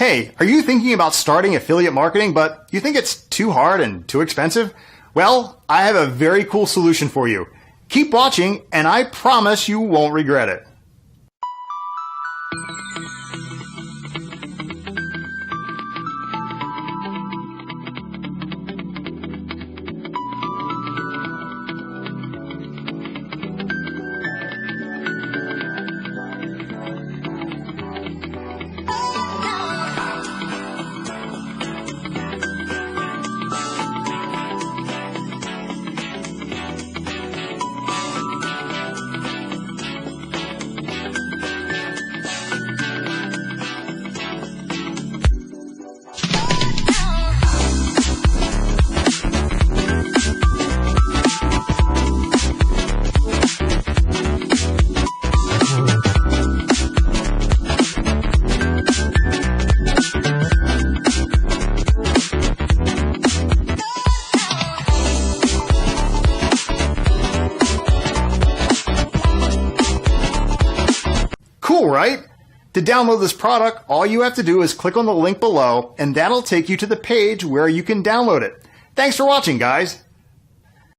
Hey, are you thinking about starting affiliate marketing, but you think it's too hard and too expensive? Well, I have a very cool solution for you. Keep watching, and I promise you won't regret it. Cool, right? To download this product, all you have to do is click on the link below, and that'll take you to the page where you can download it. Thanks for watching, guys.